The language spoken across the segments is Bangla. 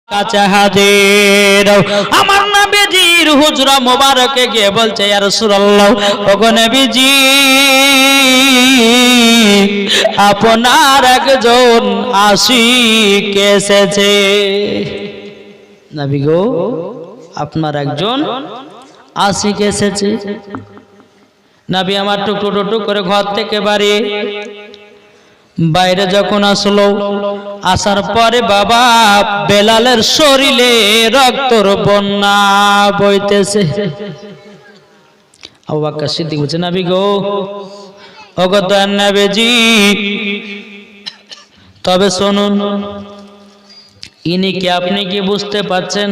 কাছে হাজির আমার নবীজির হুজরা মোবারকে গিয়ে বলছে ইয়া রাসূলুল্লাহ ওগো নবীজি আপনার একজন আশিক এসেছে। নবী গো আপনার একজন আশিক এসেছে। নবী আমার টুকরো টুকরো করে ঘর থেকে বাড়ি বাইরে যখন আসলো, আসার পরে বাবা বেলালের শরীরে রক্তর বন্যা বইতেছে। আবু বকর সিদ্দিক বলছে নবী গো ওগো দয়ার নবীজি তবে শুনুন, ইনি কি আপনি কি বুঝতে পাচ্ছেন?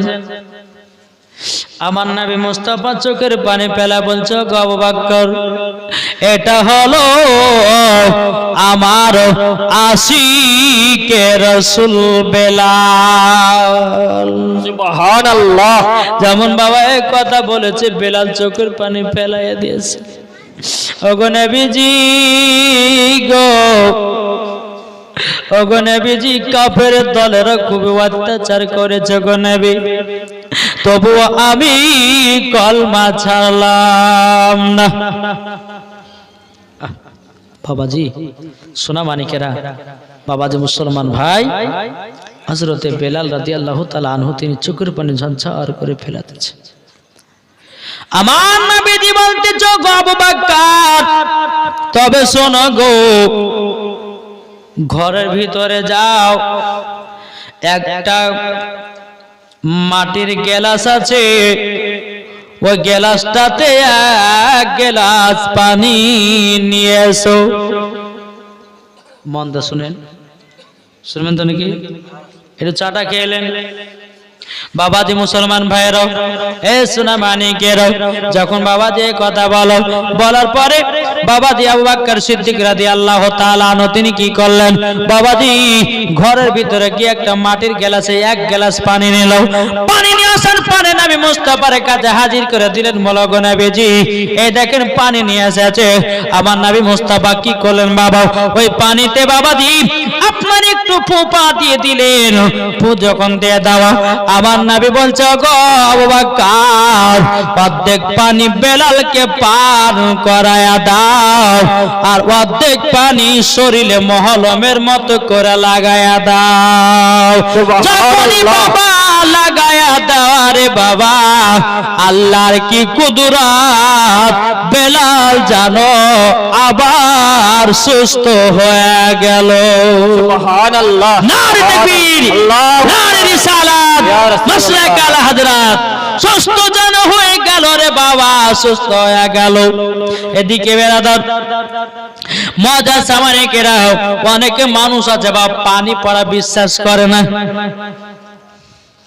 আমার নবী মুস্তাফা চোখের পানি ফেলা বলছো গো আবু বকর এটা হলো আমার আশিকে রাসূল বেলাল। সুবহানাল্লাহ। যেমন বাবা এই কথা বলেছে বেলাল চোখের পানি ফেলাইয়া দিয়েছে। ওগো নবীজি গো ওগো নবীজি কাফের দলের খুব অত্যাচার করেছে গো নবী, তবুও আমি কলমা ছাড়লাম না। বাবাজি সোনা মানিকেরা, বাবাজি মুসলমান ভাই, হযরতে বেলাল রাদিয়াল্লাহু তাআলা আনহু তিনি চোখের পানি ঝরঝর করে ফেলাতেছে। আমার নবীজি বলতেছে গো আবু বকর তবে শোনো গো, ঘরের ভিতরে যাও, একটা মাটির গ্লাস আছে, ওই গ্লাসটাতে এক গ্লাস পানি নিয়ে এসো। মন দিয়ে শুনেন, শুনবেন তো নাকি? একটু চাটা খেলেন বাবাজি মুসলমান ভাইয়েরাও, এ সোনা মানিকেরাও, যখন বাবাজি কথা বলো, বলার পরে বাবাজি আবু বকর সিদ্দিক রাদিয়াল্লাহু তাআলা আনহু তিনি কি করলেন, বাবাজি ঘরের ভিতরে কি একটা মাটির গ্লাসে এক গ্লাস পানি নিল। পানি নিয়ে আসার পরে নবী মুস্তাফার কাছে হাজির করে দিলেন। বলো গো নবীজি এই দেখেন পানি নিয়ে এসেছে। আমার নবী মুস্তাফা কি করলেন বাবা, ওই পানিতে বাবাজি আপনার একটু ফোঁপা দিয়ে দিলেন। ফু যখন দিয়ে দেওয়া, আমার নবী বলছে গো আবু বকর অর্ধেক পানি বেলালকে পান করায়া দাও, আর অর্ধেক পানি শরীরে মহলমের মতো করে লাগায়া দাও। যখনই বাবা লাগায়া দাও রে বাবা, আল্লাহর কি কুদরত, বেলাল জানো আবার সুস্থ হয়ে গেল। সুবহানাল্লাহ। নারে তাকবীর, নারে রিসালাত, মাসলাক আলা হযরত। সুস্থ যেন হয়ে গেল রে বাবা, সুস্থ হয়ে গেল। এদিকে বেরাদার মজা সামানিকেরা, অনেকে মানুষ আছে বা পানি পড়া বিশ্বাস করে না,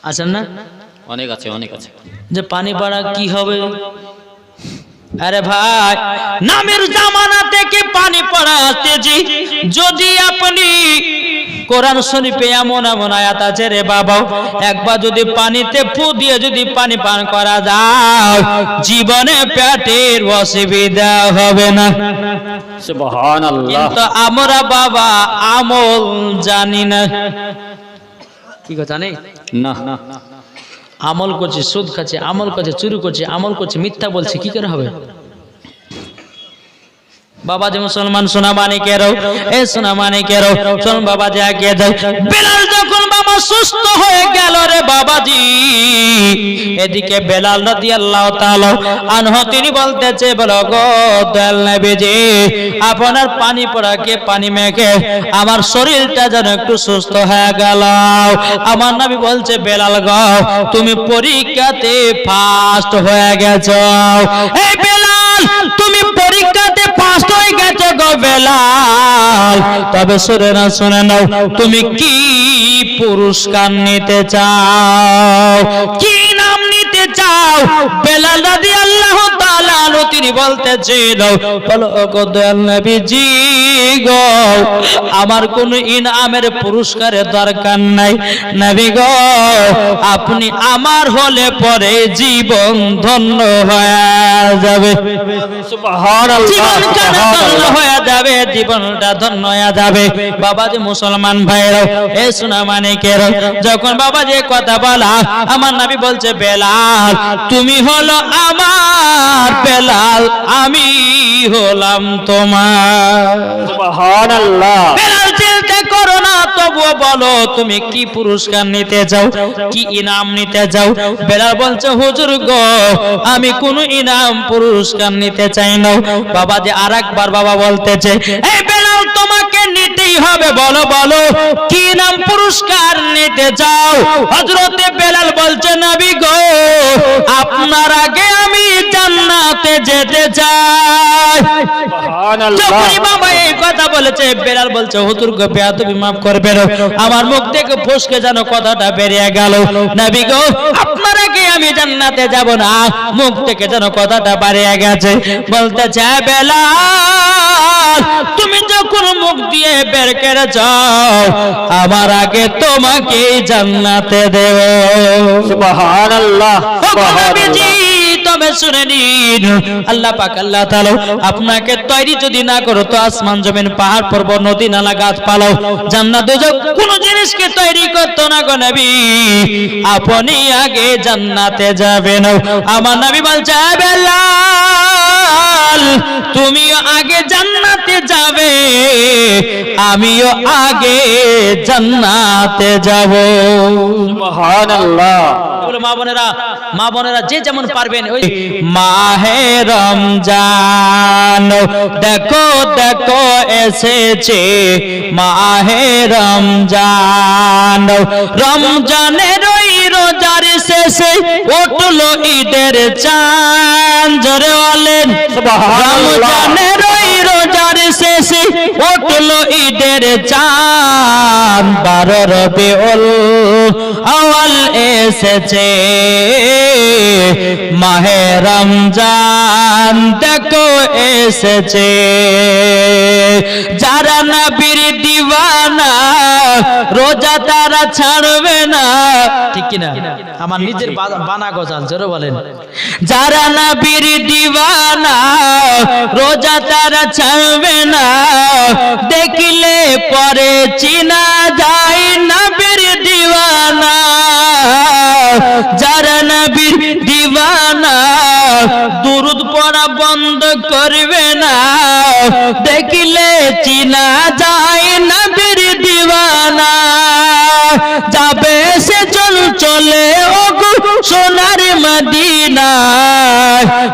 আছেন না? অনেক আছে, অনেক আছে, যে পানি পড়া কি হবে। আরে ভাই নামের জামানা থেকে পানি পড়া আসতেছি। যদি আপনি কোরআন শরীফে এমন এমন আয়াত আছে রে বাবা, একবার যদি পানিতে ফু দিয়ে যদি পানি পান করা যায়, জীবনে পেটের অসুবিধা হবে না। সুবহানাল্লাহ। কিন্তু আমরা বাবা আমল জানি না। কি কথা জানি না, আমল করছে, সুদ খাচ্ছে, আমল করছে, চুরি করছে, আমল করছে, মিথ্যা বলছে, কি করে হবে? বাবাজি মুসলমান সোনা মানিকেরাও, এ সোনা মানিকেরাও, শোন বাবাজি আগে যাও। বেলাল যখন বাবা সুস্থ হয়ে গেল রে বাবাজি, এদিকে বেলাল রাদিয়াল্লাহু তাআলা আনহু তিনি বলতেছে বলো গো দয়াল নবীজি আপনার পানি পড়াকে পানি মেখে আমার শরীরটা যেন একটু সুস্থ হয়ে গেল। আমার নবী বলছে বেলাল গো তুমি পরীক্ষাতে ফার্স্ট হয়ে গেছো। এই বেলাল তুমি পরীক্ষাতে ফার্স্ট হয়ে গেছো গো বেলাল, তবে শুনে নাও তুমি কি পুরস্কার নিতে চাও, কি নাম নিতে চাও? বেলাল রাদিয়াল্লাহু তাআলা আনহু তিনি বলতেছিল, বলো ওগো দয়াল নবীজি গো, আমার কোন ইনামের পুরস্কারের দরকার নাই, নবী গো আপনি আমার হলে পরে জীবন ধন্য হয়ে যাবে। সুবহানাল্লাহ, জীবনটা ধন্য হয়ে যাবে, জীবনটা ধন্য হয়ে যাবে। বাবাজি মুসলমান ভাইরা, এ সোনা মানিকের, যখন বাবাজি কথা বলা, আমার নবী বলছে, বেলাল তুমি হলো আমার, বেলাল আমি হলাম তোমার। সুবহানাল্লাহ। বেলাল চিন্তা করো না, তবুও বলো তুমি কি পুরস্কার নিতে চাও, কি ইনাম নিতে চাও? বেলাল বলছে, হুজুর গো আমি কোন ইনাম পুরস্কার নিতে চাই না। বাবা যে আরেকবার বাবা বলতেছে, এই বেলাল তোমাকে নিতেই হবে, বলো বলো কি ইনাম পুরস্কার নিতে চাও? হযরতে বেলাল বলছে, নবী গো আপনার আগে আমি জান্নাতে যেতে চাই। যখনই বাবা এই কথা বলেছে, বেলাল বলছে, হুজুর গো বেয়াদবি মাফ করবেন, আমার মুখ থেকে ফসকে যেন কথাটা বেরিয়ে গেল, নবী গো আপনার আগে আমি জান্নাতে যাব না, মুখ থেকে যেন কথাটা বেরিয়ে গেছে। বলতেছে, বেলাল তুমি যখন মুখ দিয়ে বের করে যাও, আমার আগে তোমাকে জান্নাতে দেব। সুবহানাল্লাহ, নবীজি তবে শুনে নিন, আল্লাহ পাক আল্লাহ তাআলা আপনাকে তৈরি যদি না করো তো আসমান জমিন পাহাড় পর্বত নদী নালা গাছপালা জান্নাত দোজখ কোন জিনিসকে তৈরি করতে না গো নবী, আপনি আগে জান্নাতে যাবেন। আমার নবী বলছে, বেলাল তুমিও আগে জান্নাতে যাবে, আমিও আগে জান্নাতে যাব। সুবহানাল্লাহ। মা বোনেরা যে যেমন পারবেন, ওই মাহে রমজান দেখো দেখো এসেছে, মাহে রমজান, রমজানের ওই রোজার শেষে উঠলো ঈদের চাঁদ, জোরে বলেন রমজানের ওই রোজার শেষে উঠলো ঈদের চাঁদ, 12 রবিউল আউয়াল এসেছে, মাহে রমজান দেখো এসেছে। যারা নবীর দিওয়ানা রোজা তারা ছাড়বে না, ঠিক কিনা? আমার নিজের বানা গজাল, জোরে বলেন। যারা নবীর দিওয়ানা রোজা তারা ছাড়বে না, দেখলে পরে চিনা যায় নবীর দিওয়ানা। যারা নবীর দিওয়ানা দুরূদ পড়া বন্ধ করবে না, দেখলে চিনা যায় নবীর দিওয়ানা। যাবে সে চলে ওগো সোনার মদিনা,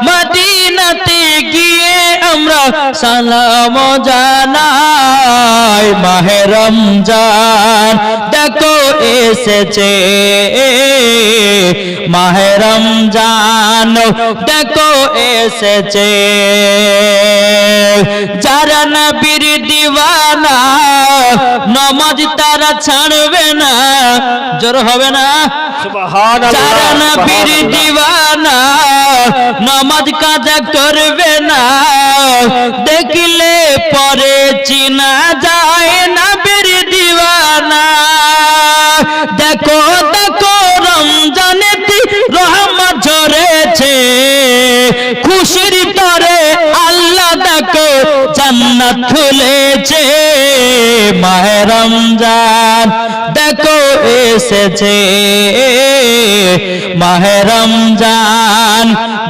মদিনাতে গিয়ে আমরা সালাম জানাই, মাহে রমজান দেখো এসেছে, মাহে রমজান দেখো এসেছে। যারা নবীর দিওয়ানা নামাজ তারা ছাড়বে না, জোর হবে না? সুবহানাল্লাহ। যারা নবীর দিওয়ানা নামাজ কাজা করবে না, দেখলে পরে চিনা যায় নবীর দিওয়ানা। দেখো দেখো রমজানেতে রহমত ঝরেছে, খুশির তরে আল্লাহ দেখো জান্নাত খুলেছে, মাহে রমজান দেখো এসেছে, মাহে রমজান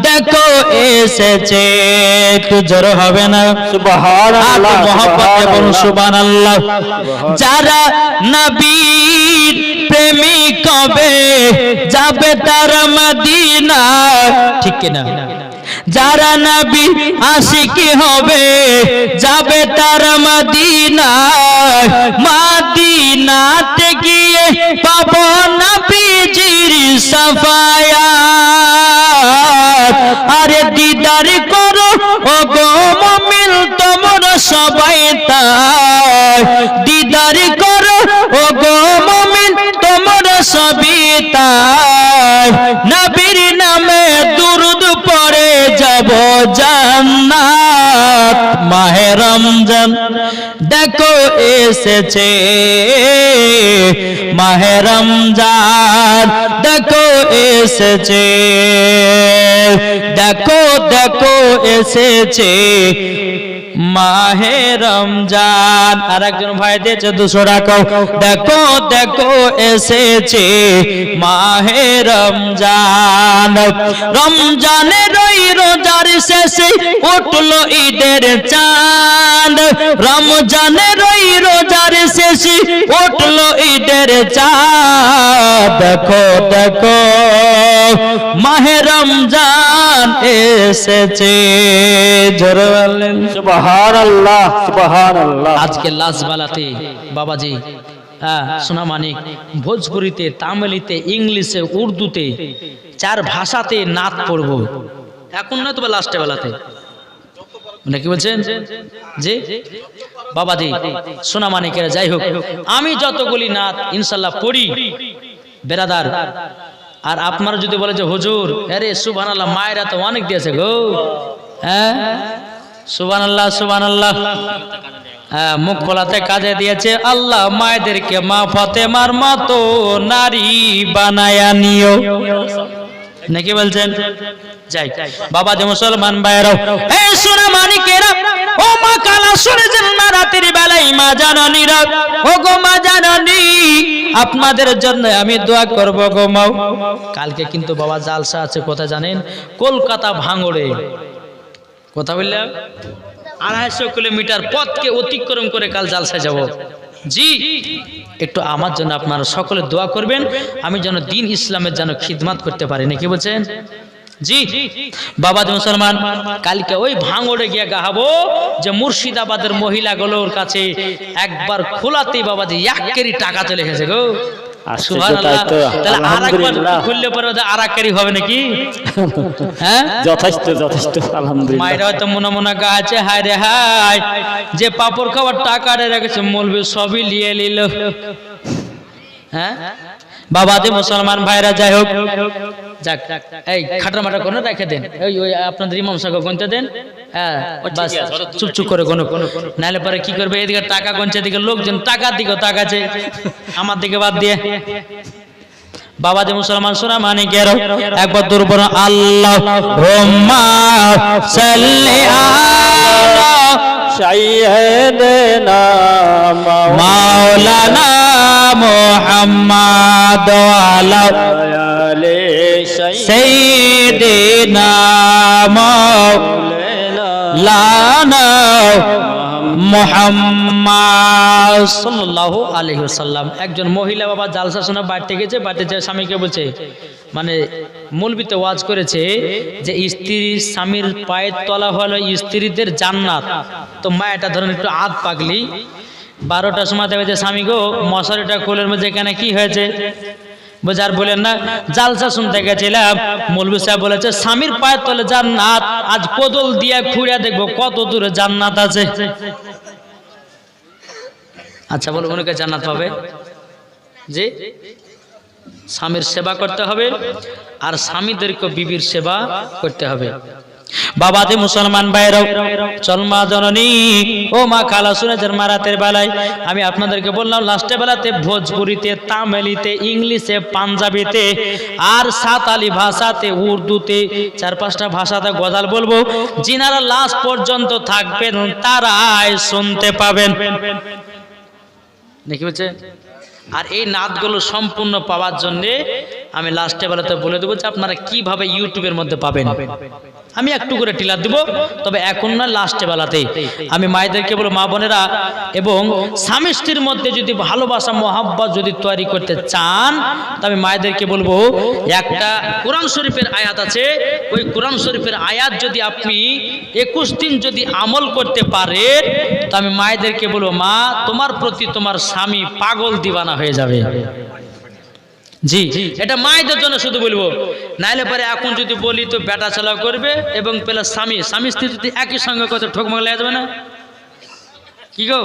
দেখো এসেছে। একটু জোর হবে না? সুবহানাল্লাহ, মোহাম্মদ বলুন সুবহানাল্লাহ। যারা নবীর প্রেমিক হবে যাবে তারা মদিনা, ঠিক কিনা? যারা নবী আশিকি হবে যাবে তারা মদিনা, মদিনাতে গিয়ে পাবো নবীজির সাফায়াত। আরে দিদার করো ওগো মুমিন তোমরা সবাই তাই, দিদার করো ওগো মুমিন তোমরা সবাই তাই, নবীর নাম দেখো এসেছে মাহে রমজান, দেখো এসেছে, দেখো দেখো এসেছে মাহে রমজান। আর একজন ভাই দিয়েছে 200 টাকা, দেখো দেখো এসেছে মাহে রমজান। রমজানের ওই রোজার শেষে উঠলো ঈদের চাঁদ, রমজানের ওই রোজার শেষে উঠলো ঈদের চাঁদ। দেখো দেখো মাহে রমজান এসেছে। জোরে বললেন সুবহানাল্লাহ সুবহানাল্লাহ। আজকে লাস্ট বেলাতে বাবাজি সোনা মানিক ভোজপুরিতে, তামিলিতে, ইংলিশে, উর্দুতে 4 ভাষাতে নাত পড়বো এখন না, তবে লাস্টে বেলাতে মানে কি বলছেন জি বাবাজি সোনা মানিকেরা। যাই হোক, আমি যতগুলি নাত ইনশাল্লাহ পড়ি বেরাদার, আর আপনারা যদি বলে যে হুজুর আরে সুবহানাল্লাহ মায়েরা তো অনেক দিয়েছে গো, হ্যাঁ সুবহানাল্লাহ সুবহানাল্লাহ, হ্যাঁ মুখ খোলাতে কাজে দিয়েছে আল্লাহ। মায়েদেরকে মা ফাতেমার মতো নারী বানায়া নিও, নাকি বলছেন? যাই বাবা যে মুসলমান ভাইরাও, এই সোনা মানিকেরা, ও মা কালা সূর্যের মা রাতের বেলায় মা জাননীরা, ও গো মা জাননী আপনাদের জন্য আমি দোয়া করব গো মা। কালকে কিন্তু বাবা জালসা আছে, কোথায় জানেন? কলকাতা ভাঙড়ে। কথা বললাম 250 কিলোমিটার পথকে অতিক্রম করে কাল জালসায় যাব। জি একটু আমার জন্য আপনারা সকলে দোয়া করবেন, আমি যেন দিন ইসলামের যেন খিদমত করতে পারি, নাকি বলছেন? জি বাবা মুসলমান, কালকে ওই ভাঙড়ে গিয়ে গাহাবো যে মুর্শিদাবাদের মহিলাগুলোর কাছে একবার খোলাতেই বাবাজি 1 কেজি টাকা চলে গেছে গো। সুবহানাল্লাহ। তাহলে আরেকবার খুললে পরে আর 1 কেজি হবে নাকি? হ্যাঁ যথেষ্ট যথেষ্ট আলহামদুলিল্লাহ। মায়েরা হয়তো মনে মনে গাছে হায় রে হায়, যে পাপড় খাওয়ার টাকাটা রেখেছে মৌলবি সবই নিয়ে নিল। হ্যাঁ বাবাজি মুসলমান ভাইরা, যাই হোক যাক, এই খাটা মাটা করে রেখে দেন, ওই আপনাদের ইমাম সাহেব গুনতে দেন, হ্যাঁ বাস চুপচুপ করে গুনো, নাহলে পরে কি করবে, এদিকে টাকা গুনছে, এদিকে লোকজন টাকার দিকে তাকাচ্ছে, আমার দিকে বাদ দিয়ে। বাবাজি মুসলমান সোনা মানিকের একবার দুর্বল আল্লাহুম্মা সাল্লি আলা সাইয়্যিদিনা মাওলানা মুহাম্মদ ওয়া আলা সাইয়্যিদিনা মাওলানা মুহাম্মদ সাল্লাল্লাহু আলাইহি ওয়াসাল্লাম। একজন মহিলা বাবা জালসা শোনা বাড়িতে গেছে, বাড়িতে যে স্বামীকে বলছে, মানে মৌলবীতে ওয়াজ করেছে যে স্ত্রী স্বামীর পায়ের তলা হলো স্ত্রীদের জান্নাত। তো মা এটা ধরেন একটু আধ পাগলি, 12টার সময় দেখে যে স্বামী গো মশারিটা কোলের মধ্যে এখানে কি হয়েছে, বোঝার বলেন না, জালসা শুনতে গেছিলাম, মৌলবী সাহেব বলেছে স্বামীর পায়ের তলে জান্নাত, আজ কোদল দিয়ে খুঁড়ে দেখবো কত দূরে জান্নাত আছে। আচ্ছা বলো উনাকে জান্নাত পাবে? যে স্বামীর সেবা করতে হবে আর স্বামীদেরকে বিবির সেবা করতে হবে। বাবাজি মুসলমান ভাইরাও, চল মা জননী, ও মা খালা সুরেজের মারাতের বেলায় আমি আপনাদেরকে বললাম লাস্টে বেলাতে ভোজপুরিতে, তামিলিতে, ইংলিশে, পাঞ্জাবিতে আর সাঁওতালি ভাষাতে, উর্দুতে 4-5টা ভাষাতে গজাল বলবো। যিনারা লাস্ট পর্যন্ত থাকবেন তারাই শুনতে পাবেন, নাকি বলছে? আর এই নাতগুলো সম্পূর্ণ পাওয়ার জন্য আমি লাস্টে বেলাতে বলে দেবো যে আপনারা কিভাবে ইউটিউবের মধ্যে পাবেন। আমি একটু করে টিলার দিব, তবে এখন না, লাস্টে বেলাতে আমি মায়েদেরকে বলবো, মা বোনেরা এবং স্বামী স্ত্রীর মধ্যে যদি ভালোবাসা মহাব্বত যদি তৈরি করতে চান, তো আমি মায়েদেরকে বলবো একটা কোরআন শরীফের আয়াত আছে, ওই কোরআন শরীফের আয়াত যদি আপনি 21 দিন যদি আমল করতে পারেন, তো আমি মায়েদেরকে বলবো মা তোমার প্রতি তোমার স্বামী পাগল দিবানা হয়ে যাবে। জি এটা মায়েদের জন্য শুধু বলবো, নাইলে পরে এখন যদি বলি তো বেটা চালা করবে এবং প্লাস স্বামী স্ত্রী যদি একই সঙ্গে কত ঠোকমাক লেগে যাবে না, কি গো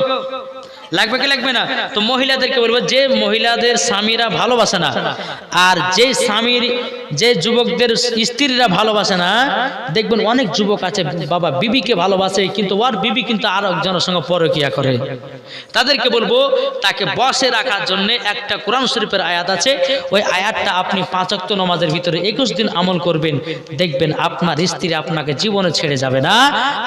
লাগবে কি লাগবে না? তো মহিলাদেরকে বলবো যে মহিলাদের স্বামীরা ভালোবাসে না, আর যে স্বামীর যে যুবকদের স্ত্রীরা ভালোবাসে না, দেখবেন অনেক যুবক আছে বাবা বিবিকে ভালোবাসে, কিন্তু ওর বিবি কিন্তু আর একজনের সঙ্গে পরকিয়া করে। তাদেরকে বলবো তাকে বসে রাখার জন্য একটা কোরআন শরীফের আয়াত আছে, ওই আয়াতটা আপনি 5 ওয়াক্ত নামাজের ভিতরে 21 দিন আমল করবেন, দেখবেন আপনার স্ত্রী আপনাকে জীবনে ছেড়ে যাবে না,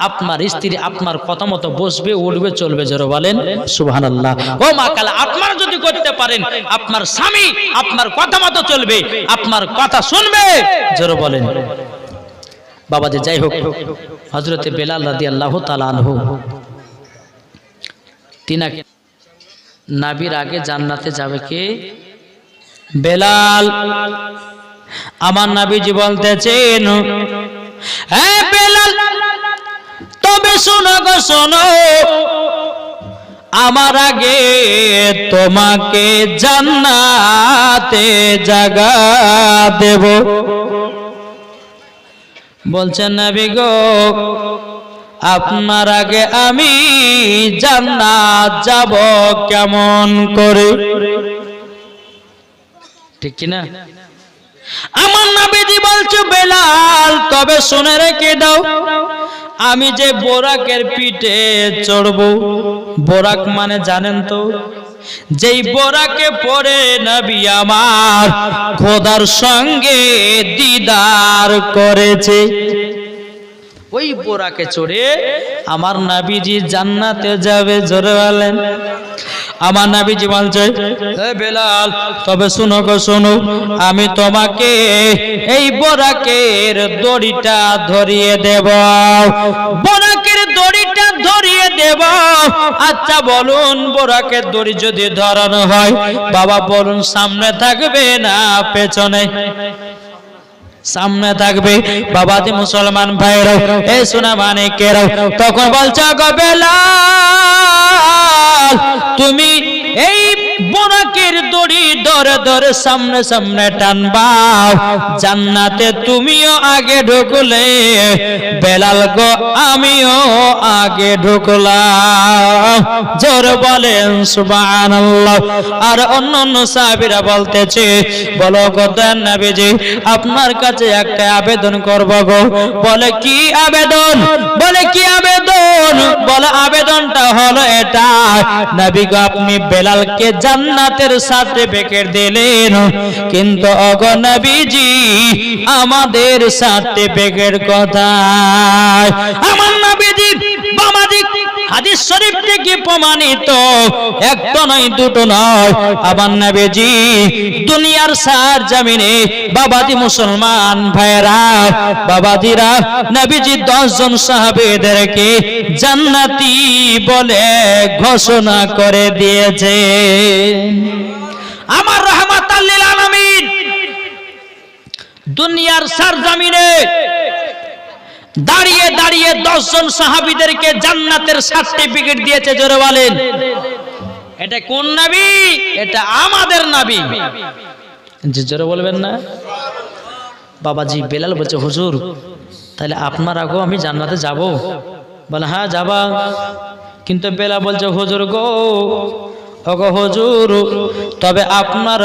আপনার স্ত্রী আপনার কথা মতো বসবে, উঠবে, চলবে। জোরে বলেন সুবহানাল্লাহ। ও মা কালা, আপনারা যদি করতে পারেন আপনার স্বামী আপনার কথা মতো চলবে, আপনার কথা শুনবে। জোরে বলেন বাবাজি। যাই হোক, হযরতে বেলাল রাদিয়াল্লাহু তাআলা আনহু তিনাকে নবীর আগে জান্নাতে যাবে কে? বেলাল। আমার নবীজি বলতেছেন, হে বেলাল, তবে শোনো গো শোনো, আমার আগে তোমাকে জান্নাতে জায়গা দেব। বলছেন নবী গো, আপনার আগে আমি জান্নাত যাব কেমন করে? ঠিক কি না? আমার নবীজি বলছে, বেলাল তবে শুনে রেখে দাও, আমি যে বোরাকের পিঠে চড়বো, বোরাক মানে জানেন তো, যেই বোরাকে পড়ে নবী আমার খোদার সঙ্গে দিদার করেছে, ওই বোরাকে চড়ে আমার নবীজি জান্নাতে যাবে। জোরে বলেন। আমার নবীজি বলছে, হে বেলাল তবে শুনো গো শোনো, আমি তোমাকে এই বোরাকের দড়িটা ধরিয়ে দেব, বোরাকের দড়িটা ধরিয়ে দেব। আচ্ছা বলুন, বোরাকের দড়ি যদি ধরানো হয় বাবা বলুন সামনে থাকবে না পেছনে? সামনে থাকবে। বাবাজি মুসলমান ভাইরা, এ সোনা মানিকেরা, তখন বলছে গো বেলাল, তুমি এই বোরাকের দড়ি ধরে ধরে সামনে সামনে টানবা, জান্নাতে তুমিও আগে ঢুকলে, বেলাল গো আমিও আগে ঢুকলাম। জোর বলেন সুবহানাল্লাহ। আর অন্যান্য সাহাবীরা বলতেছে, বলো গো নবীজি, আপনার কাছে একটা আবেদন করব গো। বলে কি আবেদন? বলে কি আবেদন? বলে আবেদনটা হলো এটা, নবী গো আপনি বেলালকে জান্নাতের সার্টিফিকেট দিলেন, কিন্তু ওগো নবীজি আমাদের সার্টিফিকেট কোথায়? আমার নবীজি বাবাজি হাদিস শরীফ থেকে প্রমাণিত, একটা নয় দুটো নয়, আমার নবীজি দুনিয়ার সার জমিনে বাবাজি মুসলমান ভাইরা, বাবাজিরা নবীজি 10 জন সাহাবীদেরকে জান্নাতি বলে ঘোষণা করে দিয়েছে। আমার রাহমাতাল লিল আলামিন দুনিয়ার সার জমিনে দাঁড়িয়ে দাঁড়িয়ে 10 জন সাহাবীদেরকে জান্নাতের সার্টিফিকেট দিয়েছে। জোরে বলেন, এটা কোন নবী? এটা আমাদের নবী। জি জোরে বলবেন না? বাবাজি বেলাল বলছে, হুজুর তাহলে আপনার আগেও আমি জান্নাতে যাব? বলে হ্যাঁ যাবা। কিন্তু বেলাল বলছে, হুজুর গো, ওগো হুজুর, তবে আপনার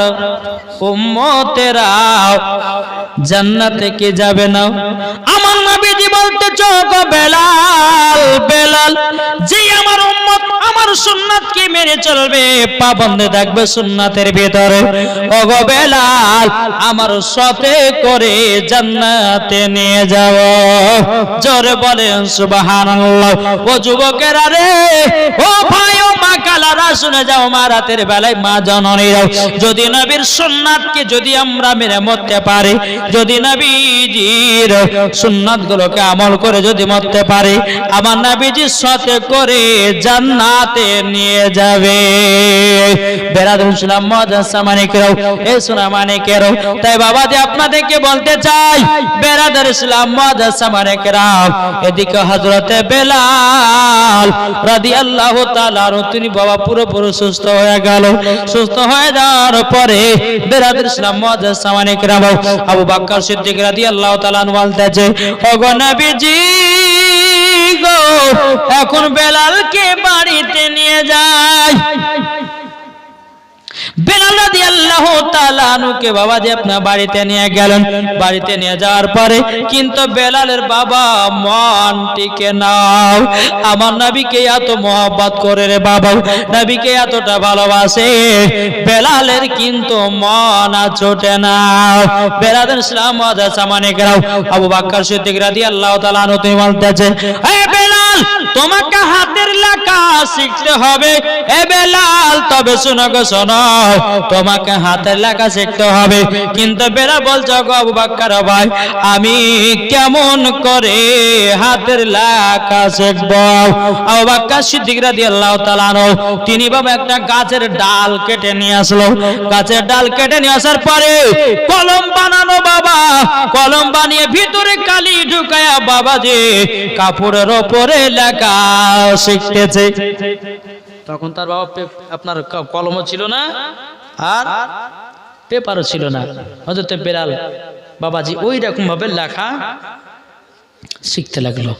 উম্মতেরা জান্নাতে কে যাবে না? আমার নবীজি বলতেছ গো বেলাল, বেলাল যে আমার উম্মত আমার সুন্নাতকে মেনে চলবে, পাবন্দ থাকবে সুন্নাতের ভিতরে, ওগো বেলাল আমার সাথে করে জান্নাতে নিয়ে যাব। জোরে বলেন সুবহানাল্লাহ। ও যুবকেরা রে, ও ভাই, ও মা কালারা, শুনে যাও মা রাতের বেলায় মা জননীরাও, যদি নবীর সুন্নাতকে যদি আমরা মেনে মরতে পারি, যদি নবীজির সুন্নাতগুলোকে আমল করে যদি মরতে পারি, আমার নবীজির সাথে করে জান্নাতে নিয়ে যাবে। বেরাদুল ইসলাম মাদ্রাসা মানিকেরাও, এ সোনা মানিকেরাও, তাই বাবাজি আপনাদেরকে বলতে চাই, বেরাদুল ইসলাম মাদ্রাসা মানিকেরাও, এদিকে হযরতে বেলাল রাদিয়াল্লাহু তাআলা তিনি বাবা পুরোপুরি সুস্থ হয়ে গেল। সুস্থ হয়ে যাওয়ার পরে বেরাদুল ইসলাম মাদ্রাসা মানিকেরাও, আবু বকর সিদ্দিক রাদিয়াল্লাহু তাআলা বলতেছে, ওগো নবীজি গো, এখন বেলালকে বাড়িতে নিয়ে যায়। বেলাল রাদিয়াল্লাহু তাআলা আনহুকে বাবাজি আপনার বাড়িতে নিয়ে গেলেন। বাড়িতে নিয়ে যাওয়ার পরে কিন্তু বেলালের বাবা মন টিকে নাও, আমার নবীকে এত মহব্বত করে রে বাবা, নবীকে এতটা ভালোবাসে, বেলালের কিন্তু মন আর ছোটে না। বেলালের ইসলাম ওয়াজা সামানে গেরাও আবু বকর সিদ্দিক রাদিয়াল্লাহু তাআলা আনহু তিনি বলতেছে, হে বেলাল তোমাকে হাতের লেখা শিখতে হবে। এ বেলাল তবে শোনো গো শোনো, তোমাকে হাতের লেখা শিখতে হবে। কিন্তু বেলাল বলছে, গো আবু বকর ভাই আমি কেমন করে হাতের লেখা শিখব? আবু বকর সিদ্দিক রাদিয়াল্লাহু তাআলা আনহু তিনি বাবা একটা গাছের ডাল কেটে নিয়ে আসলো। গাছের ডাল কেটে নিয়ে আসার পরে কলম বানানো বাবা, কলম বানিয়ে ভিতরে কালি ঢুকায়া বাবা যে কাপড়ের ওপরে লেখা শিখতেছে। তখন তার বাবা আপনার কলমও ছিল না আর পেপারও ছিল না। হযরত বেলাল বাবাজি ওই রকম ভাবে লেখা শিখতে লাগলো।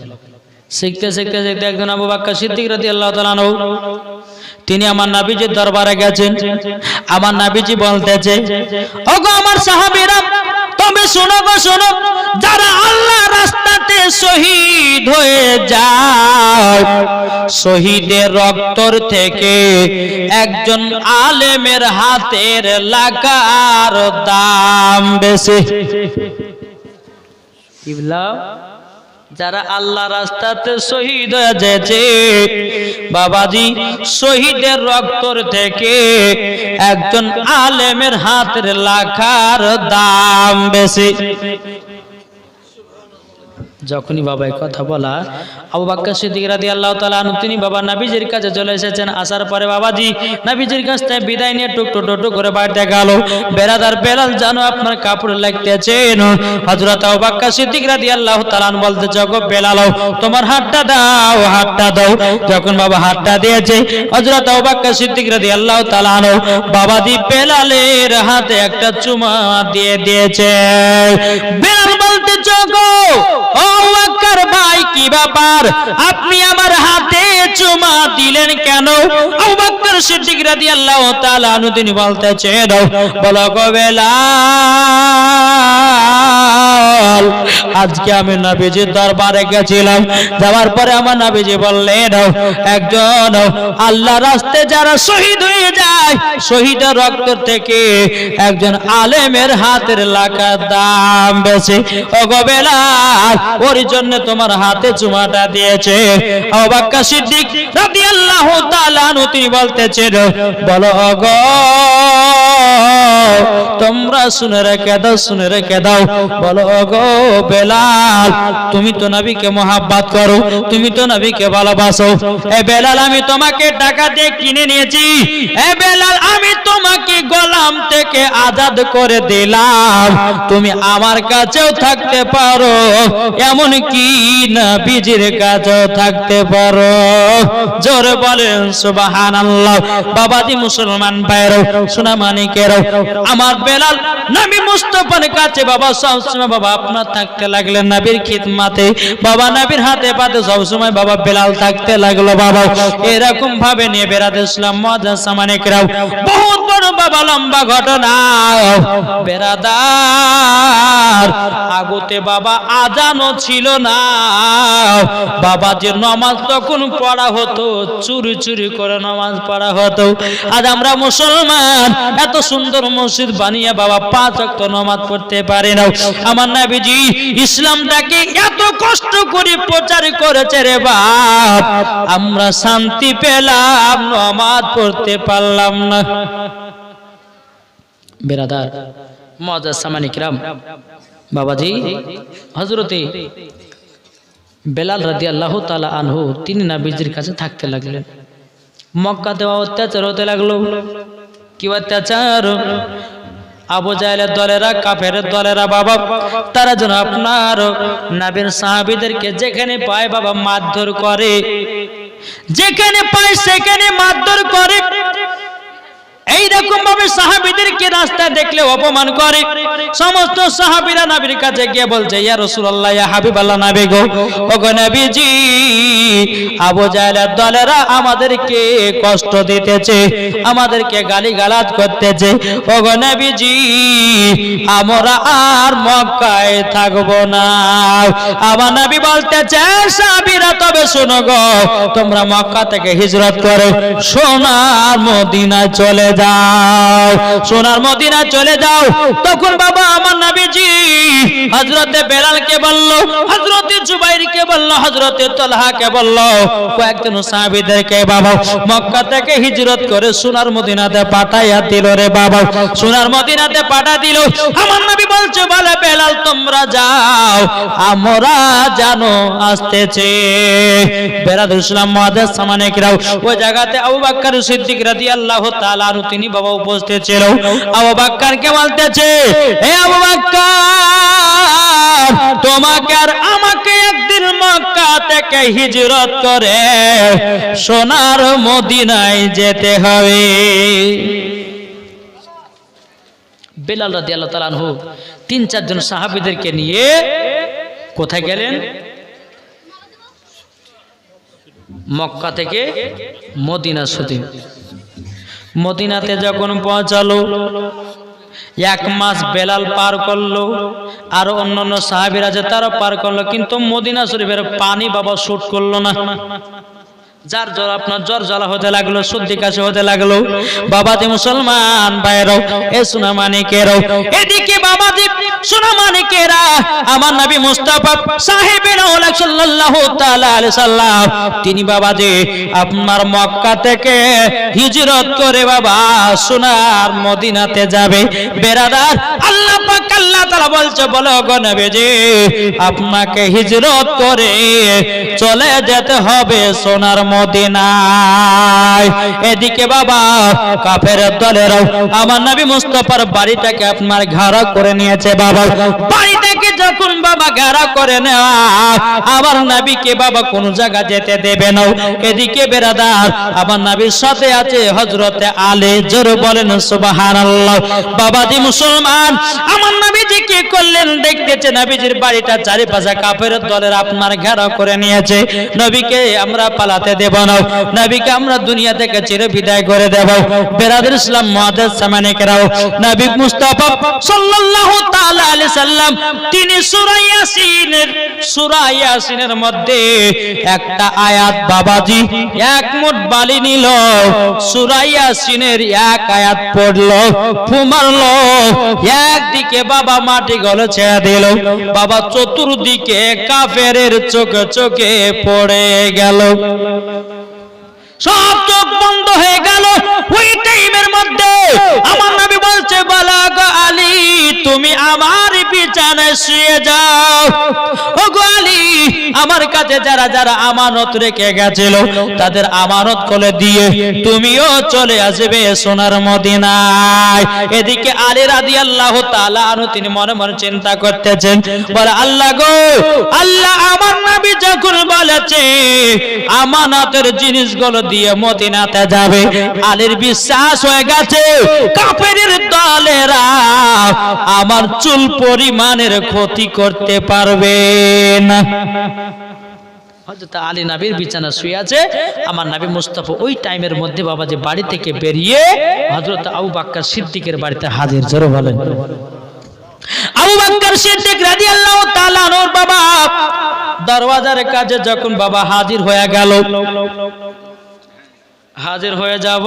শিখতে শিখতে শিখতে একজন আবু বকর সিদ্দিক রাদিয়াল্লাহু তাআলা আনহু তিনি আমার নবীজির দরবারে গেছেন। আমার নবীজি বলতেছে, ওগো আমার সাহাবীরা তবে শোনো গো শোনো, যারা আল্লাহর রাস্তাতে শহীদ হয়ে যায় শহীদের রক্তর থেকে একজন আলেমের হাতের লেখার দাম বেশি। কি বললাম? যারা আল্লাহ রাস্তাতে শহীদ হয়ে যেছে বাবাজি শহীদের রক্তর থেকে একজন আলেমের হাতের লেখার দাম বেশি। যখনই বাবা এই কথা বলা আবু বকর সিদ্দিক রাদিয়াল্লাহু তাআলা আনহু তিনি বাবা নবীজির কাছে চলে এসেছেন। আসার পরে বাবাজি নবীজির কাছ থেকে বিদায় নিয়ে টুকটু করে বাড়িতে গেল। বেরাদার বেলাল জানো আপনার কাপড় লাগতেছেন। হযরত আবু বকর সিদ্দিক রাদিয়াল্লাহু তাআলা আনহু বলতেছে, গো বেলাল তোমার হাতটা দাও, হাতটা দাও। যখন বাবা হাতটা দিয়েছে হযরত আবু বকর সিদ্দিক রাদিয়াল্লাহু তাআলা আনহু বাবাজি বেলালের হাতে একটা চুমা দিয়ে দিয়েছে। বেলাল বলতেছে, গো ও বকর ভাই কি ব্যাপার, আপনি আমার হাতে চুমা দিলেন কেন? আবু বকর সিদ্দিক রাদিয়াল্লাহু তাআলা আনহু তিনি বলতেছে, বলো গো বেলাল আজকে আমি নবীজির দরবারে গেছিলাম। যাওয়ার পরে আমার নবীজি বললেন, একজন আল্লাহর রাস্তায় যারা শহীদ হয়ে যায় শহীদের রক্ত থেকে একজন আলেমের হাতের লেখার দাম বেশি। ও গো বেলাল ওর জন্য তোমার হাতে চুমাটা দিয়েছে। আবু বকর সিদ্দিক রাদিয়াল্লাহু তাআলা আনহু তিনি বলতেছেন, বলো গো তোমরা শুনে রেখে দাও, বলো গো বেলাল তুমি তো নবীকে মহব্বত করো, তুমি তো নবীকে ভালোবাসো। এ বেলাল আমি তোমাকে টাকা দিয়ে কিনে নিয়েছি, এ বেলাল আমি তোমাকে গোলাম থেকে আজাদ করে দিলাম, তুমি আমার কাছেও থাকতে পারো, এমন কি নবীজির কাছেও থাকতে পারো। জোরে বলেন সুবহানাল্লাহ। বাবাজি মুসলমান ভাইরা সোনা মানিকেরা, আমার বেলাল নবী মুস্তাফার কাছে বাবা সবসময় বাবা আপনার থাকতে লাগলেন নবীর খিদমতে, বাবা নবীর হাতে পাতে সবসময় বাবা বেলাল থাকতে লাগলো। বাবা এরকম ভাবে নিয়ে বেরাদ ইসলাম মুআজ্জাজ মানিকেরা বহুত বড় বাবা লম্বা ঘটনা। বেরাদার আগতে বাবা আজানও ছিল না, বাবা যে নামাজ তখন পড়া হতো চুরি চুরি করে নামাজ পড়া হতো। আজ আমরা মুসলমান এত সুন্দর মসজিদ বানিয়ে বাবা 5 ওয়াক্ত নামাজ পড়তে পারে না। আমার নবীজি ইসলামটাকে এত কষ্ট করে প্রচার করেছে রে বাপ, আমরা শান্তি পেলাম নামাজ পড়তে পারলাম না। বেরাদার মুআজ্জাজ সামানি কিরাম, বাবাজি হযরতে বেলাল রাদিয়াল্লাহু তাআলা আনহু তিনি নবীজির কাছে থাকতে লাগলেন। মক্কাতে অত্যাচার হতে লাগলো। কি অত্যাচার? আবু জাহেলের দলেরা কাফেরের দলেরা বাবা তারা যেন আপনার নবীর সাহাবীদেরকে যেখানে পায় বাবা মারধর করে, যেখানে পায় সেখানে মারধর করে। এইরকম ভাবে সাহাবীদেরকে রাস্তায় দেখলে অপমান করে। সমস্ত সাহাবীরা নবীর কাছে গিয়ে বলছে, ইয়া রাসূলুল্লাহ, ইয়া হাবিবাল্লাহ, নবী গো, ওগো নবীজি, আবু জাহেলের দলেরা আমাদেরকে কষ্ট দিতেছে, আমাদেরকে গালিগালাজ করতেছে। ওগো নবীজি, আমরা আর মক্কায় থাকবো না। আমার নবী বলতেছে, সাহাবীরা তবে শোনো গো, তোমরা মক্কা থেকে হিজরত করে সোনার মদিনায় চলে যাও, সোনার মদিনায় চলে যাও। তখন বাবা আমার নবীজি হযরতে বেলালকে বলল, হযরতে জুবাইরকে বলল, হযরতে তালহাকে বলল, কয়েকজন সাহাবীদেরকে বাবা মক্কা থেকে হিজরত করে সোনার মদিনাতে পাঠাইয়া দিল রে বাবা, সোনার মদিনাতে পাঠা দিল। আমার নবী বলছে, বলে বেলাল তোমরা যাও, আমরা জানো আসতেছে। বেরাদুল ইসলাম মুআদ্দাস সামানে কিরাও, ওই জায়গাতে আবু বকর সিদ্দিক রাদিয়াল্লাহু তাআলা আনহু তিনি বাবা উপস্থিত ছিল। আবু বকরকে বলতেছে, হে আবু বকর, তোমাকে আর আমাকে একদিন মক্কা থেকে হিজরত করে সোনার মদিনায় যেতে হবে। বেলাল রাদিয়াল্লাহু তাআলা আনহু ৩-৪ জন সাহাবীদেরকে নিয়ে কোথায় গেলেন? মক্কা থেকে মদিনা শরীফ। মদিনাতে যখন পৌঁছালো, 1 মাস বেলাল পার করলো, আর অন্যান্য সাহাবীরা যে তারা পার করলো, কিন্তু মদিনা শরীফের পানি বাবা শুট করলো না। যার জ্বর আপনার জ্বর জ্বালা হতে লাগলো, সর্দি কাশি হতে লাগলো। বাবাজি মুসলমান ভাইরাও, এ সোনামানিকেরাও, এদিকে বাবাজি সোনামানিকেরা, আমার নবী মুস্তাফা সাহেবে রাউলাক সাল্লাল্লাহু তাআলা আলাইহি সাল্লাম, তিনি বাবাজি আপনার মক্কা থেকে হিজরত করে বাবা সোনার মদিনাতে যাবে। বেরাদার, আল্লাহ পাক আল্লাহ তাআলা বলছে, বলো গো নবীজি, আপনাকে হিজরত করে চলে যেতে হবে সোনার মদিনায়। এদিকে বাবা কাফেরের দলেরাও আমার নবী মুস্তাফার বাড়িটাকে আপনার ঘেরা করে নিয়েছে। বাবা বাড়িটাকে যখন বাবা ঘেরা করে নেওয়া, আমার নবীকে বাবা কোন জায়গা যেতে দেবে না। এদিকে বেরাদার, আমার নবীর সাথে আছে হযরতে আলী, জোরে বলেন সুবহানাল্লাহ। বাবাজি মুসলমান, আমার নবীজি কি করলেন দেখতেছে, নবীজির বাড়িটা চারিপাশে কাফেরের দলের আপনার ঘেরা করে নিয়েছে। নবীকে আমরা পালাতে দেব না, নবীকে আমরা দুনিয়া থেকে চিরে বিদায় করে দেব। বেরাদুল ইসলাম মুআদ্দাস সামানিকেরাও, নবী মুস্তাফা সাল্লাল্লাহু তাআলা আলাইহি সাল্লাম তিনি সূরা ইয়াসিনের মধ্যে একটা আয়াত বাবাজি এক মুঠ বালি নিল, সূরা ইয়াসিনের এক আয়াত পড়লো, ফু মারলো, একদিকে বাবা মাটি গলে ছেড়ে দিল। বাবা চতুর্দিকে কাফেরের চোখে চোখে পড়ে গেল, সব চোখ বন্ধ হয়ে গেল। ওই টাইমের মধ্যে আমার নবী বলছে, বালাগ আলী, তুমি আমার বিছানায় শুয়ে যাও। ওগো আলী, আমার কাছে যারা যারা আমানত রেখে গেছিল তাদের আমানত খুলে দিয়ে তুমিও চলে আসবে সোনার মদিনায়। এদিকে আলী রাদিয়াল্লাহু তাআলা আনহু তিনি মনে মনে চিন্তা করতেছেন, বলে আল্লাহ গো, আল্লাহ আমার নবী যখন বলেছে আমানতের জিনিসগুলো দিয়ে মদিনাতে যাবে, আলীর বিশ্বাস হয়ে গেছে কাফেরের দলেরা আমার চুল পরিমাণের ক্ষতি করতে পারবে না। হযরত আলী নবীর বিছানা শুয়ে আছে, আমার নবী মুস্তাফা ওই টাইমের মধ্যে বাবা যে বাড়ি থেকে বেরিয়ে হযরত আবু বকর সিদ্দিকের বাড়িতে হাজির। জোরে বলেন। আবু বকর সিদ্দিক রাদিয়াল্লাহু তাআলা আনহুর বাবা দরওয়াজার কাছে যখন বাবা হাজির হয়ে গেল, হাজির হয়ে যাব,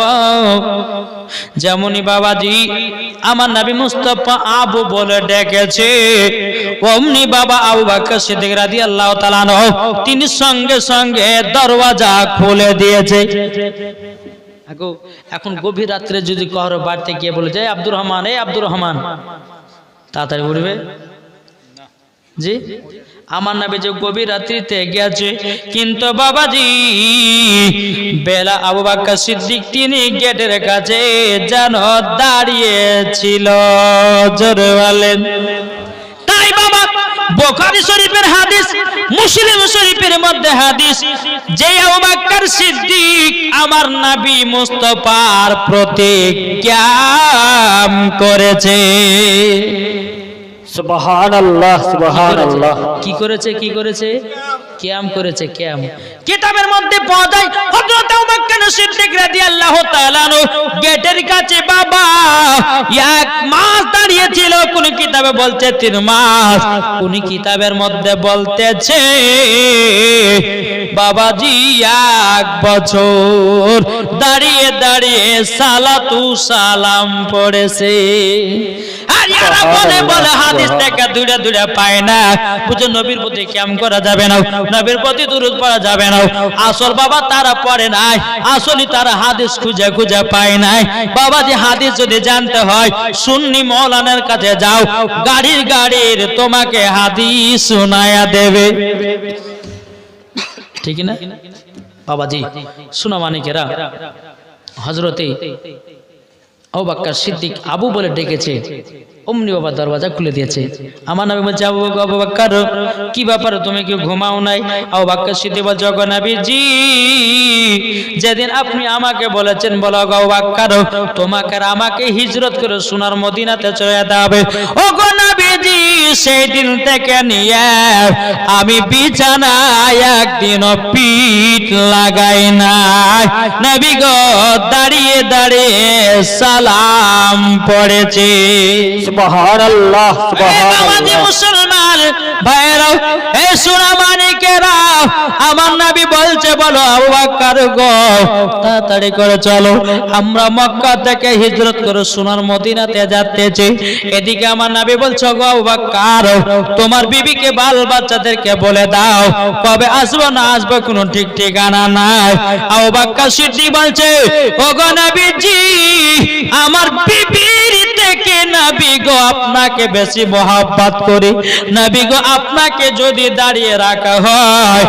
যেমনই বাবাজি আমার নবী মুস্তাফা আবু বলে ডেকেছে, অমনি বাবা আবু বকর সিদ্দিক রাদিয়াল্লাহু তাআলা আনহু তিনি সঙ্গে সঙ্গে দরওয়াজা খুলে দিয়েছে। এখন গভীর রাত্রে যদি কারো বাড়িতে গিয়ে বলে যায়, আব্দুর রহমান, এই আব্দুর রহমান, তাড়াতাড়ি উঠবে? জি, আমার নবী যে গভীর রাত্রিতে গেছে, কিন্তু বাবাজি বেলা আবু বকর সিদ্দিক তিনি গেটের কাছে যেন দাঁড়িয়ে ছিল। জোরে বলেন। তাই বাবা বুখারী শরীফের হাদিস, মুসলিম শরীফের মধ্যে হাদিস, যে আবু বকর সিদ্দিক আমার নবী মুস্তাফার প্রতি কিয়াম করেছে। সুবহানাল্লাহ সুবহানাল্লাহ। কি করেছে? কি করেছে? কিয়াম করেছে। কিয়াম কিতাবের মধ্যে পাওয়া যায় হযরত আবু বকর সিদ্দিক রাদিয়াল্লাহু তাআলা গেটের কাছে বাবা এক মাস দাঁড়িয়ে ছিল, কোন কিতাবে বলছে 3 মাস, কোন কিতাবের মধ্যে বলতেছে বাবাজি 1 বছর দাঁড়িয়ে দাঁড়িয়ে সালাতু সালাম পড়েছে। আর এরা বলে হাদিস থেকে দূরে দূরে পায় না, বুঝো নবীর প্রতি কিয়াম করা যাবে না, নবীর প্রতি দুরূদ পড়া যাবে না। আসল বাবা তারা পড়ে নাই, আসলে তারা হাদিস খুঁজে খুঁজে পায় নাই। বাবাজি হাদিস যদি জানতে হয় সুন্নি মাওলানার কাছে যাও, গাড়ির তোমাকে হাদিস শোনায়া দেবে, ঠিক না বাবাজি? শোনা মানিকেরা, হযরতে আবু বকর সিদ্দিক আবু বলে ডেকেছে, অমনি বাবা দরওয়াজা খুলে দিয়েছে। আমার নবী বলছে, আবু বকর কি ব্যাপার, তুমি কি ঘুমাও নাই? আবু বকর সিদ্দিক বলছে, গো নবীজি, যেদিন আপনি আমাকে বলেছেন, বলো গো বকর, তোমাকে আর আমাকে হিজরত করে সোনার মদিনাতে চলে যেতে হবে। ও গো নবীজি, সেই দিন থেকে নিয়ে আমি বিছানায় একদিনও পিঠ লাগাই নাই। নবী গো দাঁড়িয়ে দাঁড়িয়ে সালাম পড়েছে। সুবহানাল্লাহ সুবহানাল্লাহ। মুসলমান ভাইরা, এই সোনা মানিকেরা, আমার নবী বলছে, বলো আবু বকর গো তাড়াতাড়ি করে চলো, আমরা মক্কা থেকে হিজরত করে সোনার মদিনাতে যাচ্তেছি। এদিকে আমার নবী বলছে, গো আবু বকর, তোমার বিবিকে বাল বাচ্চাদেরকে বলে দাও কবে আসবো না আসবো কোনো ঠিক ঠিকানা নাই। আবু বকর সিদ্দিক বলছে, ও গো নবীজি, আমার বিবির থেকে নবী গো আপনাকে বেশি মহব্বত করি। নবী গো আপনাকে যদি দাঁড়িয়ে রাখা হয়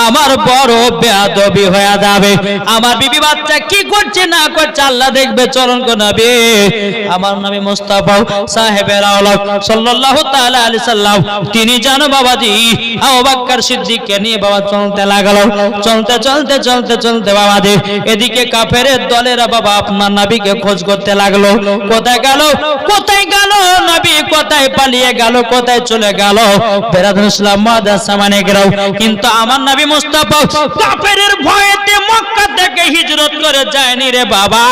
আমার বড় বেয়াদবি হয়ে যাবে। আমার বিবি বাচ্চা কি করছে না করছে আল্লাহ দেখবে। চলুন গো নবী, আমার নবী মুস্তাফা সাহেবের আওলাদ সাল্লাল্লাহু তাআলা আলাইহি সাল্লাম, তিনি জানো বাবাজি আবু বকর সিদ্দিককে নিয়ে বাবা চলতে লাগলো। চলতে চলতে চলতে চলতে বাবাজি এদিকে কাফেরের দলেরা বাবা আপনার নবীকে খোঁজ করতে লাগলো। কোথায় গেল, কোথায় গেল নবী, কোথায় পালিয়ে গেল, কোথায় চলে গেল? বেরাদুল ইসলাম মাদ্রাসা মানে গেল। কিন্তু আমার নবী মুস্তাফা কাফেরের ভয়েতে মক্কা থেকে হিজরত করে যায়নি রে বাবা,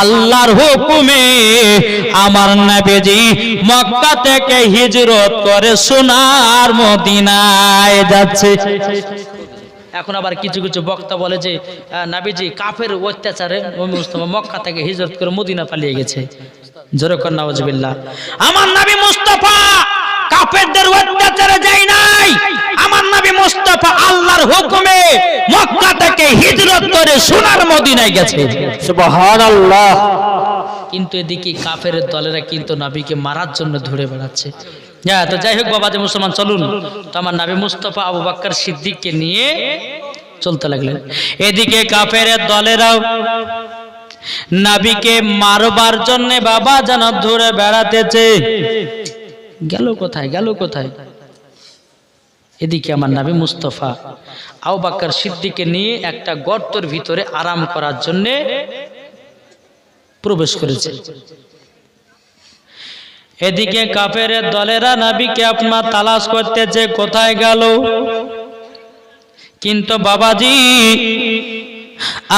আল্লাহর হুকুমে আমার নবীজি মক্কা থেকে হিজরত করে সোনার মদিনায় যাচ্ছে। এখন আবার কিছু কিছু বক্তা বলে যে নবীজি কাফের অত্যাচারে মুস্তাফা মক্কা থেকে হিজরত করে মদিনা পালিয়ে গেছে। জোরে কর নাউজুবিল্লাহ। আমার নবী মুস্তাফা কাফেরদের অত্যাচারে যায় নাই, আমার নবী মুস্তাফা আল্লাহর হুকুমে মক্কা থেকে হিজরত করে সোনার মদিনায় গেছে। সুবহানাল্লাহ। কিন্তু এদিকে কাফের দলেরা কিন্তু নবীকে মারার জন্য ধরে বেড়াচ্ছে। তো যাই হোক বাবা, যে মুসলমান চলুন, তো আমার নবী মুস্তাফা আবু বকর সিদ্দিককে নিয়ে চলতে লাগলেন। এদিকে কাফের দলেরাও নবীকে মারবার জন্য বাবা যেন ধরে বেড়াতেছে। গেল কোথায়, গেল কোথায়? এদিকে আমার নবী মুস্তাফা আবু বকর সিদ্দিককে নিয়ে একটা গর্তের ভিতরে আরাম করার জন্য প্রবেশ করেছে। এদিকে কাফের দলেরা নবীকে আপনার তালাশ করতেছে, কোথায় গেল? কিন্তু বাবাজি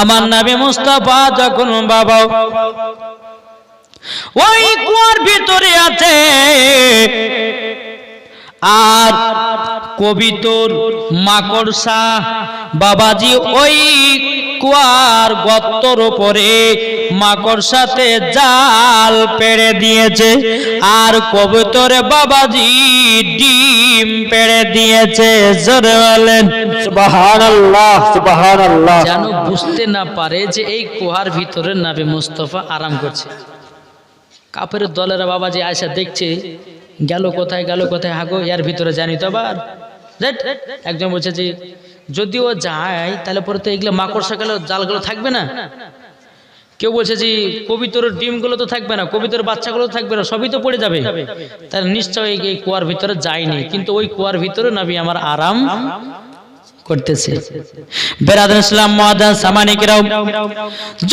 আমার নবী মুস্তাফা যখন বাবা ওই কুয়ার ভিতরে আছে, আর কবিতর মাকড়সা বাবাজি ওই কুয়ার গর্তর উপরে মাকড়সাতে জাল পেড়ে দিয়েছে, আর কবুতরে বাবাজি ডিম পেড়ে দিয়েছে। জোরে বলেন সুবহানাল্লাহ সুবহানাল্লাহ। যেন বুঝতে না পারে যে এই কুয়ার ভিতরে নবী মুস্তাফা আরাম করছে। কাফের দলেরা বাবাজি আয়সা দেখছে, গেল কোথায়, গেল কোথায়, হাগো এর ভিতরে জানি তো। আবার একজন বলছে যে যদিও যায় তাহলে পরে তো এগুলো মাকড়সা গেল জালগুলো থাকবে না। কেউ বলছে যে কবিতর ডিমগুলো তো থাকবে না, কবিতর বাচ্চাগুলো তো থাকবে না, সবই তো পড়ে যাবে। তার নিশ্চয়ই এই কুয়ার ভিতরে যায়নি, কিন্তু ওই কুয়ার ভিতরে নবী আমার আরাম করতেছে। বেরাদুল ইসলাম মুআজ্জাজ সামানিকরাও,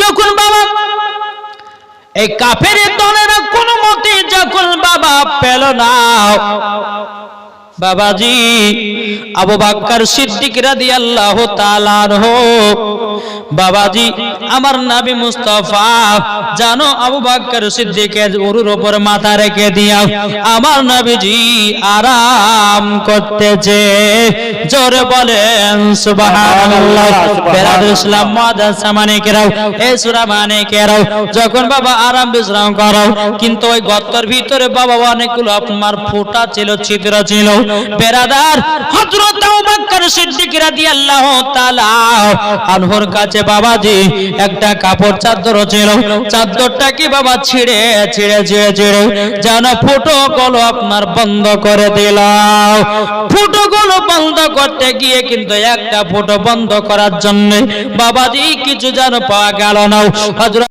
যখন বাবা এই কাফের দলেরা কোনো মতে যখন বাবা পেল না, বাবাজি আবু বকর সিদ্দিক রাদিয়াল্লাহু তাআলা আনহু, বাবাজি আমার নবী মুস্তাফা জানো আবু বকর সিদ্দিকের উরুর উপর মাথা রেখে দিয়া আমার নবীজি আরাম করতেছে। জোরে বলেন সুবহানাল্লাহ। বেরাদুল ইসলাম মুআজ্জাজ সামানিকরাও, এই সূরা মানিকেরাও, যখন বাবা আরাম বিশ্রাম করো, কিন্তু ওই গর্তের ভিতরে বাবা অনেকগুলো আপনার ফোঁটা ছিল, ছিদ্র ছিল। বেরাদার হযরত আবু বকর সিদ্দিক রাদিয়াল্লাহু তাআলা আনহুর কাছে বাবাজি একটা কাপড় চাদর ছিল, চাদরটা কি বাবা ছিঁড়ে ছিঁড়ে ছিঁড়ে ছিঁড়ে যেন ফুটোগুলো আপনার বন্ধ করে দিল। ফুটোগুলো বন্ধ করতে গিয়ে কিন্তু একটা ফুটো বন্ধ করার জন্য বাবাজি কিছু যেন পাওয়া গেল না। হযরত